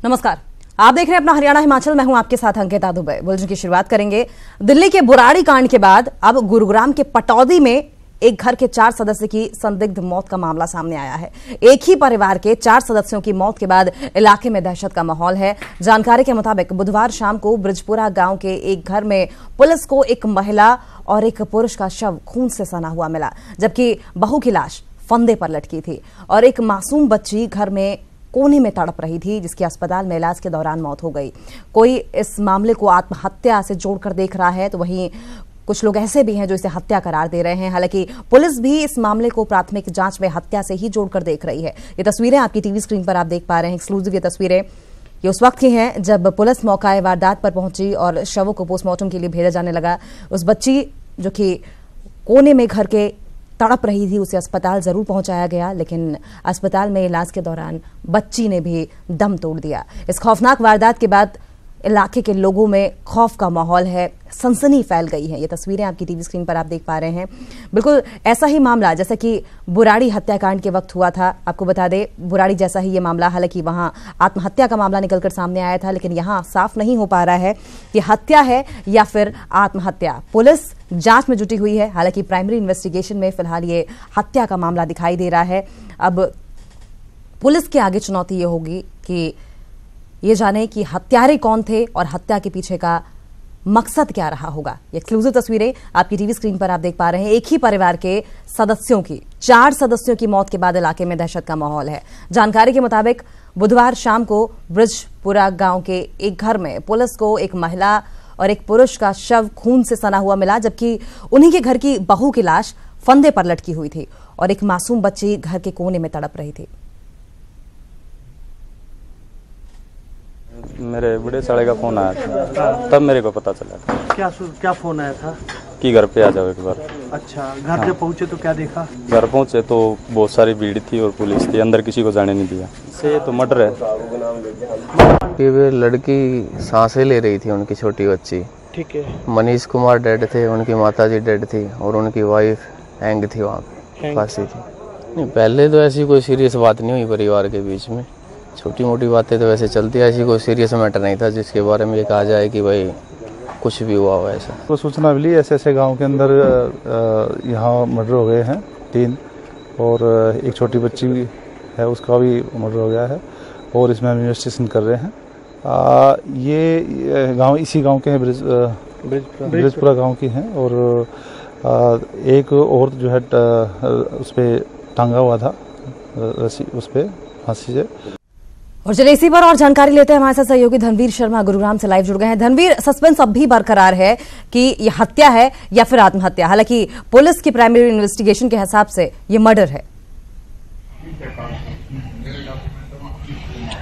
नमस्कार, आप देख रहे हैं अपना हरियाणा हिमाचल। मैं हूं आपके साथ अंकिता दुबे। बुलेटिन की शुरुआत करेंगे दिल्ली के बुराड़ी कांड के बाद अब गुरुग्राम के पटौदी में एक घर के 4 सदस्य की संदिग्ध मौत का मामला सामने आया है। एक ही परिवार के 4 सदस्यों की मौत के बाद इलाके में दहशत का माहौल है। जानकारी के मुताबिक बुधवार शाम को ब्रिजपुरा गांव के एक घर में पुलिस को एक महिला और एक पुरुष का शव खून से सना हुआ मिला, जबकि बहू की लाश फंदे पर लटकी थी और एक मासूम बच्ची घर में कोने में तड़प रही थी, जिसकी अस्पताल में इलाज के दौरान मौत हो गई। कोई इस मामले को आत्महत्या से जोड़कर देख रहा है, तो वहीं कुछ लोग ऐसे भी हैं जो इसे हत्या करार दे रहे हैं। हालांकि पुलिस भी इस मामले को प्राथमिक जांच में हत्या से ही जोड़कर देख रही है। ये तस्वीरें आपकी टीवी स्क्रीन पर आप देख पा रहे हैं, एक्सक्लूसिव ये तस्वीरें ये उस वक्त की हैं जब पुलिस मौका वारदात पर पहुंची और शवों को पोस्टमार्टम के लिए भेजा जाने लगा। उस बच्ची जो कि कोने में घर के तड़प रही थी, उसे अस्पताल जरूर पहुंचाया गया, लेकिन अस्पताल में इलाज के दौरान बच्ची ने भी दम तोड़ दिया। इस खौफनाक वारदात के बाद इलाके के लोगों में खौफ का माहौल है, सनसनी फैल गई है। ये तस्वीरें आपकी टीवी स्क्रीन पर आप देख पा रहे हैं। बिल्कुल ऐसा ही मामला जैसा कि बुराड़ी हत्याकांड के वक्त हुआ था। आपको बता दें, बुराड़ी जैसा ही ये मामला, हालांकि वहां आत्महत्या का मामला निकलकर सामने आया था, लेकिन यहां साफ नहीं हो पा रहा है कि हत्या है या फिर आत्महत्या। पुलिस जांच में जुटी हुई है। हालांकि प्राइमरी इन्वेस्टिगेशन में फिलहाल ये हत्या का मामला दिखाई दे रहा है। अब पुलिस के आगे चुनौती ये होगी कि ये जाने कि हत्यारे कौन थे और हत्या के पीछे का मकसद क्या रहा होगा। ये एक्सक्लूसिव तस्वीरें आपकी टीवी स्क्रीन पर आप देख पा रहे हैं। एक ही परिवार के सदस्यों की 4 सदस्यों की मौत के बाद इलाके में दहशत का माहौल है। जानकारी के मुताबिक बुधवार शाम को ब्रिजपुरा गांव के एक घर में पुलिस को एक महिला और एक पुरुष का शव खून से सना हुआ मिला, जबकि उन्हीं के घर की बहू की लाश फंदे पर लटकी हुई थी और एक मासूम बच्ची घर के कोने में तड़प रही थी। मेरे बड़े साले का फोन आया था, तब मेरे को पता चला था। क्या फोन आया था कि घर पे आ जाओ एक बार। अच्छा, घर जब पहुंचे तो क्या देखा? घर पहुंचे तो बहुत सारी भीड़ थी और पुलिस थी, अंदर किसी को जाने नहीं दिया। से तो मर्डर है कि वे लड़की सांसें ले रही थी, उनकी छोटी बच्ची। ठीक है। मनीष कुमार डेड थे, उनकी माताजी डेड थी और उनकी वाइफ हैंग थी, वहाँ पे फांसी थी। नहीं, पहले तो ऐसी कोई सीरियस बात नहीं हुई परिवार के बीच में। छोटी मोटी बातें तो वैसे चलती है, ऐसी कोई सीरियस मैटर नहीं था जिसके बारे में ये कहा जाए कि भाई कुछ भी हुआ हो ऐसा। तो सूचना मिली ऐसे गांव के अंदर यहाँ मर्डर हो गए हैं 3 और एक छोटी बच्ची भी है, उसका भी मर्डर हो गया है और इसमें हम इन्वेस्टिगेशन कर रहे हैं। ये गांव इसी गांव के हैं, ब्रिजपुरा गांव की हैं और एक औरत जो है उस पर टांगा हुआ था रस्सी, उस पर फांसी से। और चलिए इसी पर और जानकारी लेते हैं। हमारे साथ सहयोगी धनवीर शर्मा गुरुग्राम से लाइव जुड़ गए हैं। धनवीर, सस्पेंस अब भी बरकरार है कि ये हत्या है या फिर आत्महत्या। हालांकि पुलिस की प्राइमरी इन्वेस्टिगेशन के हिसाब से ये मर्डर है।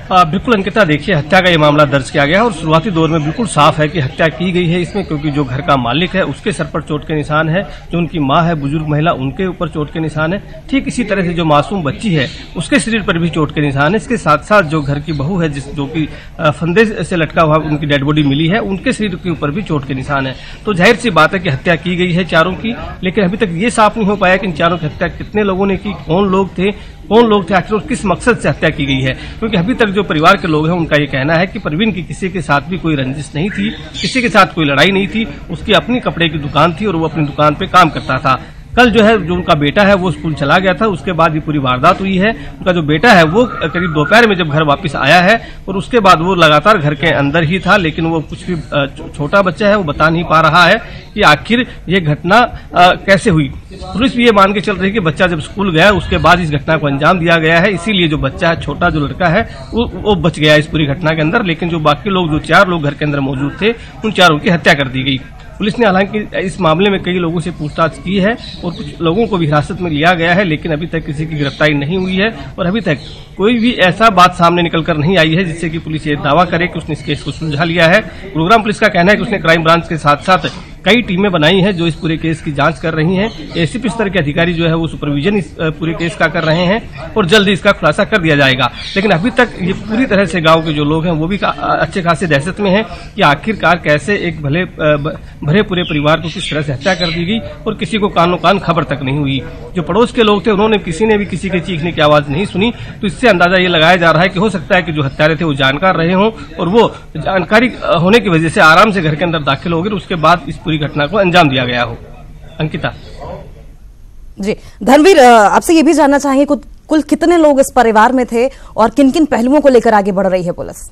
बिल्कुल अंकिता, देखिए हत्या का ये मामला दर्ज किया गया है और शुरुआती दौर में बिल्कुल साफ है कि हत्या की गई है इसमें, क्योंकि जो घर का मालिक है उसके सर पर चोट के निशान है, जो उनकी मां है बुजुर्ग महिला उनके ऊपर चोट के निशान है। ठीक इसी तरह से जो मासूम बच्ची है उसके शरीर पर भी चोट के निशान है। इसके साथ साथ जो घर की बहू है जो कि फंदे से लटका हुआ उनकी डेड बॉडी मिली है, उनके शरीर के ऊपर भी चोट के निशान है। तो जाहिर सी बात है कि हत्या की गई है चारों की, लेकिन अभी तक ये साफ नहीं हो पाया कि इन चारों की हत्या कितने लोगों ने की, कौन लोग थे आखिर किस मकसद से हत्या की गई है। क्योंकि अभी तक जो परिवार के लोग हैं उनका ये कहना है कि परवीन की किसी के साथ भी कोई रंजिश नहीं थी, किसी के साथ कोई लड़ाई नहीं थी। उसकी अपनी कपड़े की दुकान थी और वो अपनी दुकान पे काम करता था। कल जो है जो उनका बेटा है वो स्कूल चला गया था, उसके बाद ये पूरी वारदात हुई है। उनका जो बेटा है वो करीब दोपहर में जब घर वापस आया है और उसके बाद वो लगातार घर के अंदर ही था, लेकिन वो कुछ भी छोटा बच्चा है वो बता नहीं पा रहा है कि आखिर ये घटना कैसे हुई। पुलिस भी ये मान के चल रही है कि बच्चा जब स्कूल गया उसके बाद इस घटना को अंजाम दिया गया है, इसीलिए जो बच्चा है, छोटा जो लड़का है वो बच गया इस पूरी घटना के अंदर। लेकिन जो बाकी लोग, जो 4 लोग घर के अंदर मौजूद थे, उन चारों की हत्या कर दी गई। पुलिस ने हालांकि इस मामले में कई लोगों से पूछताछ की है और कुछ लोगों को भी हिरासत में लिया गया है, लेकिन अभी तक किसी की गिरफ्तारी नहीं हुई है और अभी तक कोई भी ऐसा बात सामने निकलकर नहीं आई है जिससे कि पुलिस ये दावा करे कि उसने इस केस को सुलझा लिया है। गुरुग्राम पुलिस का कहना है कि उसने क्राइम ब्रांच के साथ साथ कई टीमें बनाई हैं जो इस पूरे केस की जांच कर रही हैं। एसीपी स्तर के अधिकारी जो है वो सुपरविजन इस पूरे केस का कर रहे हैं और जल्द ही इसका खुलासा कर दिया जाएगा। लेकिन अभी तक ये पूरी तरह से गांव के जो लोग हैं वो भी अच्छे खासे दहशत में हैं कि आखिरकार कैसे एक भरे पूरे परिवार को किस तरह से हत्या कर दी गई और किसी को कानो कान खबर तक नहीं हुई। जो पड़ोस के लोग थे उन्होंने किसी ने भी किसी के चीखने की आवाज नहीं सुनी। तो इससे अंदाजा ये लगाया जा रहा है कि हो सकता है कि जो हत्यारे थे वो जानकार रहे हों और वो जानकारी होने की वजह से आराम से घर के अंदर दाखिल हो गए, उसके बाद इस पूरी घटना को अंजाम दिया गया हो। अंकिता जी, धनवीर आपसे ये भी जानना चाहेंगे कुल कितने लोग इस परिवार में थे और किन किन पहलुओं को लेकर आगे बढ़ रही है पुलिस?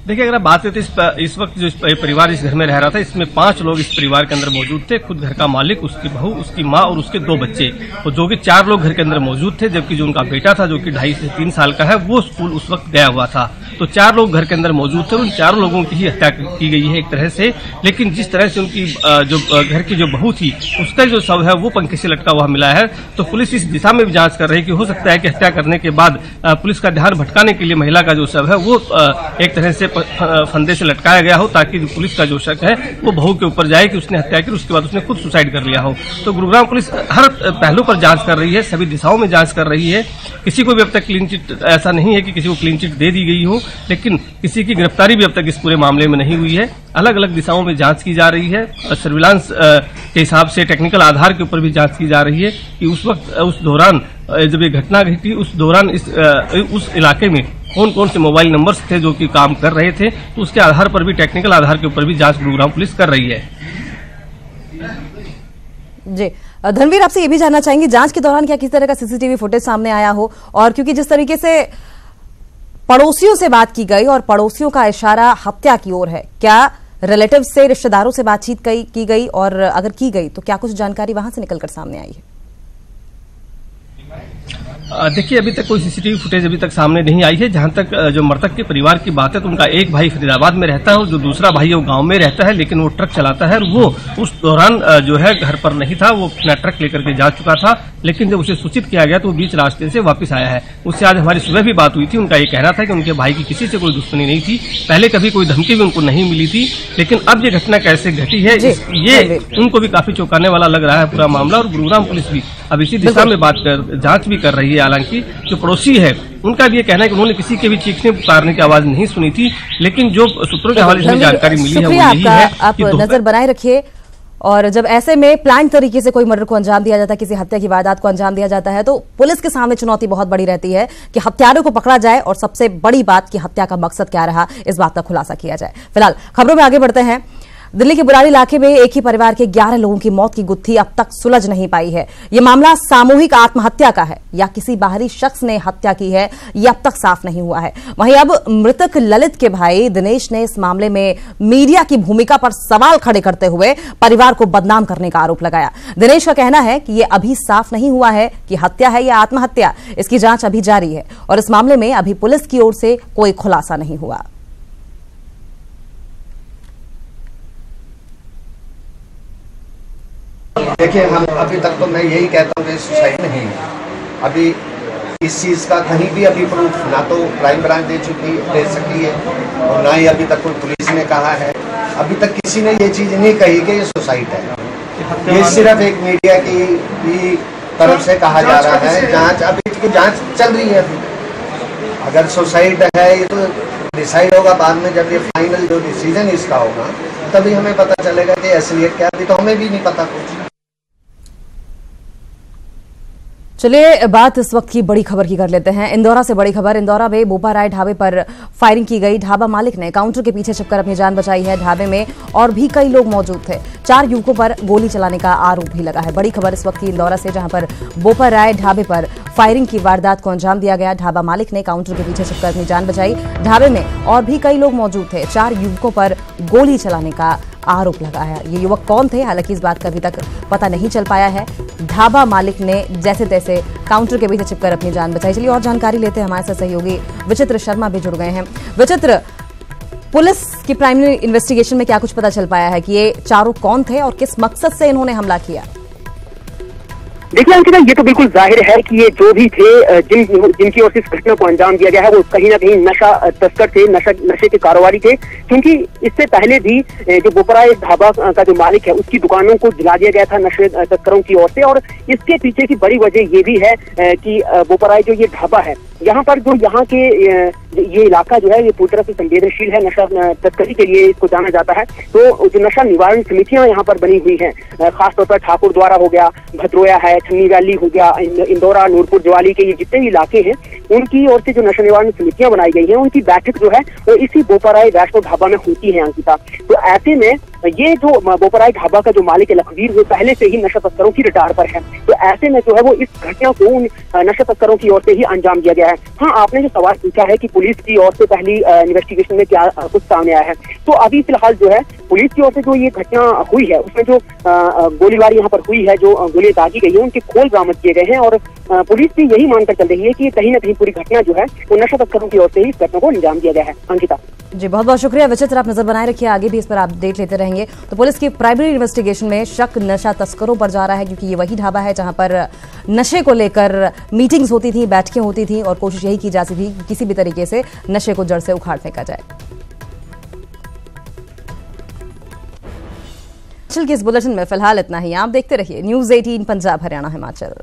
देखिए, अगर आप बात करें तो इस वक्त जो परिवार इस घर में रह रहा था इसमें 5 लोग इस परिवार के अंदर मौजूद थे। खुद घर का मालिक, उसकी बहू, उसकी माँ और उसके 2 बच्चे, और जो कि 4 लोग घर के अंदर मौजूद थे, जबकि जो उनका बेटा था जो कि 2.5 से 3 साल का है वो स्कूल उस वक्त गया हुआ था। तो 4 लोग घर के अंदर मौजूद थे। उन 4 लोगों की ही हत्या की गई है एक तरह से। लेकिन जिस तरह से उनकी जो घर की जो बहू थी उसका जो शव है वो पंखे से लटका हुआ मिला है। तो पुलिस इस दिशा में भी जांच कर रही है कि हो सकता है कि हत्या करने के बाद पुलिस का ध्यान भटकाने के लिए महिला का जो शव है वो एक तरह से फंदे से लटकाया गया हो, ताकि पुलिस का जो शक है वो बहू के ऊपर जाए कि उसने हत्या की, उसके बाद उसने खुद सुसाइड कर लिया हो। तो गुरुग्राम पुलिस हर पहलू पर जांच कर रही है, सभी दिशाओं में जांच कर रही है। किसी को भी अब तक क्लीन चिट, ऐसा नहीं है कि किसी को क्लीन चिट दे दी गई हो, लेकिन किसी की गिरफ्तारी भी अब तक इस पूरे मामले में नहीं हुई है। अलग अलग दिशाओं में जांच की जा रही है। सर्विलांस के हिसाब से टेक्निकल आधार के ऊपर भी जांच की जा रही है कि उस वक्त उस दौरान जब ये घटना घटी उस दौरान उस इलाके में कौन कौन से मोबाइल नंबर्स थे जो कि काम कर रहे थे। तो उसके आधार पर भी, टेक्निकल आधार के ऊपर भी जांच गुरुग्राम पुलिस कर रही है। जी, धनवीर आपसे ये भी जानना चाहेंगे जांच के दौरान क्या किसी तरह का सीसीटीवी फुटेज सामने आया हो, और क्योंकि जिस तरीके से पड़ोसियों से बात की गई और पड़ोसियों का इशारा हत्या की ओर है, क्या रिलेटिव से, रिश्तेदारों से बातचीत की गई, और अगर की गई तो क्या कुछ जानकारी वहां से निकलकर सामने आई है? देखिए, अभी तक कोई सीसीटीवी फुटेज अभी तक सामने नहीं आई है। जहां तक जो मृतक के परिवार की बात है तो उनका एक भाई फरीदाबाद में रहता है और जो दूसरा भाई है वो गांव में रहता है, लेकिन वो ट्रक चलाता है और वो उस दौरान जो है घर पर नहीं था। वो अपना ट्रक लेकर के जा चुका था, लेकिन जब उसे सूचित किया गया तो वो बीच रास्ते से वापस आया है। उससे आज हमारी सुबह भी बात हुई थी। उनका ये कहना था कि उनके भाई की किसी से कोई दुश्मनी नहीं थी, पहले कभी कोई धमकी भी उनको नहीं मिली थी, लेकिन अब ये घटना कैसे घटी है ये उनको भी काफी चौंकाने वाला लग रहा है पूरा मामला। और गुरुग्राम पुलिस भी अब इसी दिशा में जांच भी कर रही है। हालांकि जो पड़ोसी है उनका भी ये कहना है कि उन्होंने किसी के भी चीखने पुकारने की आवाज नहीं सुनी थी, लेकिन जो सूत्रों के हवाले से जानकारी मिली है वो यही है। आप नजर बनाए रखिए, और जब ऐसे में प्लान तरीके से कोई मर्डर को अंजाम दिया जाता है, किसी हत्या की वारदात को अंजाम दिया जाता है, तो पुलिस के सामने चुनौती बहुत बड़ी रहती है कि हत्यारों को पकड़ा जाए, और सबसे बड़ी बात कि हत्या का मकसद क्या रहा, इस बात का खुलासा किया जाए। फिलहाल खबरों में आगे बढ़ते हैं। दिल्ली के बुराड़ी इलाके में एक ही परिवार के 11 लोगों की मौत की गुत्थी अब तक सुलझ नहीं पाई है। यह मामला सामूहिक आत्महत्या का है या किसी बाहरी शख्स ने हत्या की है, यह अब तक साफ नहीं हुआ है। वहीं अब मृतक ललित के भाई दिनेश ने इस मामले में मीडिया की भूमिका पर सवाल खड़े करते हुए परिवार को बदनाम करने का आरोप लगाया। दिनेश का कहना है कि यह अभी साफ नहीं हुआ है कि हत्या है या आत्महत्या। इसकी जांच अभी जारी है और इस मामले में अभी पुलिस की ओर से कोई खुलासा नहीं हुआ। देखिए, हम अभी तक तो मैं यही कहता हूँ कि सुसाइड नहीं है। अभी इस चीज़ का कहीं भी अभी प्रूफ ना तो क्राइम ब्रांच दे सकी है और ना ही अभी तक कोई पुलिस ने कहा है। अभी तक किसी ने ये चीज़ नहीं कही कि ये सुसाइड है। ये सिर्फ एक मीडिया की तरफ से कहा जा रहा है। जांच अभी की जांच चल रही है। अभी अगर सुसाइड है ये तो डिसाइड होगा बाद में, जब ये फाइनल जो डिसीजन इसका होगा तभी हमें पता चलेगा कि असलियत क्या। अभी तो हमें भी नहीं पता कुछ। चलिए, बात इस वक्त की बड़ी खबर की कर लेते हैं। इंदौरा से बड़ी खबर। इंदौरा में बोपा राय ढाबे पर फायरिंग की गई। ढाबा मालिक ने काउंटर के पीछे छिपकर अपनी जान बचाई है। ढाबे में और भी कई लोग मौजूद थे। 4 युवकों पर गोली चलाने का आरोप भी लगा है। बड़ी खबर इस वक्त की इंदौरा से, जहां पर बोपा राय ढाबे पर फायरिंग की वारदात को अंजाम दिया गया। ढाबा मालिक ने काउंटर के पीछे छिपकर अपनी जान बचाई। ढाबे में और भी कई लोग मौजूद थे। 4 युवकों पर गोली चलाने का आरोप लगा है। ये युवक कौन थे, हालांकि इस बात का अभी तक पता नहीं चल पाया है। ढाबा मालिक ने जैसे तैसे काउंटर के पीछे छिपकर अपनी जान बचाई। चलिए और जानकारी लेते हैं, हमारे साथ सहयोगी विचित्र शर्मा भी जुड़ गए हैं। विचित्र, पुलिस की प्राइमरी इन्वेस्टिगेशन में क्या कुछ पता चल पाया है कि ये चारों कौन थे और किस मकसद से इन्होंने हमला किया? देखिए अंकिता, ये तो बिल्कुल जाहिर है कि ये जो भी थे जिनकी ओर से इस घटना को अंजाम दिया गया है वो कहीं ना कहीं नशा तस्कर थे, नशे के कारोबारी थे, क्योंकि इससे पहले भी जो बोपराई ढाबा का जो मालिक है उसकी दुकानों को जला दिया गया था नशे तस्करों की ओर से। और इसके पीछे की बड़ी वजह ये भी है कि बोपराई जो ये ढाबा है, यहाँ पर जो यहाँ के ये इलाका जो है ये पूरी तरह से संवेदनशील है, नशा तस्करी के लिए इसको जाना जाता है। तो जो नशा निवारण समितियां यहाँ पर बनी हुई हैं, खासतौर पर ठाकुर द्वारा हो गया, भद्रोया है, छन्नी वैली हो गया, इंदौरा, नूरपुर, ज्वाली के ये जितने भी इलाके हैं उनकी ओर से जो नशा निवारण समितियां बनाई गई हैं उनकी बैठक जो है वो इसी बोपराई वैष्णो ढाबा में होती है अंकिता। तो ऐसे में ये जो बोपराई ढाबा का जो मालिक है लखवीर, वो पहले से ही नशा तस्करों की रडार पर है। तो ऐसे में जो है वो इस घटना को उन नशा तस्करों की ओर से ही अंजाम दिया गया है। हाँ, आपने जो सवाल पूछा है कि पुलिस की ओर से पहली इन्वेस्टिगेशन में क्या कुछ सामने आया है, तो अभी फिलहाल जो है पुलिस की ओर से जो ये घटना हुई है उसमें जो गोलीबारी यहाँ पर हुई है, जो गोलियां दागी गई है, उनके खोल बरामद किए गए हैं। और पुलिस भी यही मानकर चल रही है कि कहीं ना कहीं पूरी घटना जो है वो नशा तस्करों की ओर से ही इस घटना को अंजाम दिया गया है। अंकिता जी, बहुत बहुत शुक्रिया विचित्र, आप नजर बनाए रखिए, आगे भी इस पर अपडेट लेते रहेंगे। तो पुलिस की प्राइमरी इन्वेस्टिगेशन में शक नशा तस्करों पर जा रहा है, क्योंकि ये वही ढाबा है जहां पर नशे को लेकर मीटिंग्स होती थी, बैठकें होती थी और कोशिश यही की जाती थी कि किसी भी तरीके से नशे को जड़ से उखाड़ फेंका जाए। के इस बुलेटिन में फिलहाल इतना ही। आप देखते रहिए न्यूज़ 18 पंजाब हरियाणा हिमाचल।